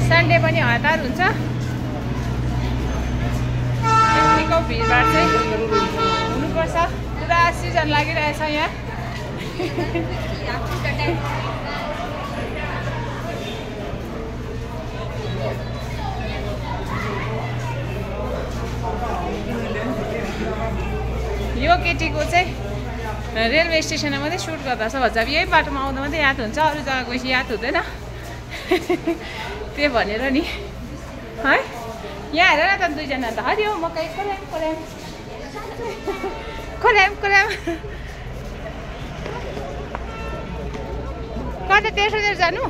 Sunday पनि हतार हुन्छ। यतिको भिडभाड चाहिँ हुनुपर्छ। पुरा सिजन लागिरहेछ यहाँ। यो केटीको चाहिँ रेलवे स्टेसनमा मात्रै सुट गर्दा छ भन्छ। अब यही बाटोमा आउँदा मात्रै याद हुन्छ, अरू जग्गा गएपछि याद हुँदैन। त्यही भनेर नि है। यहाँ हेर न त दुईजना त हरियो मकै खोल्याम खोल्याम खोल्याम खोल्याम। कता तेर्सो जानु?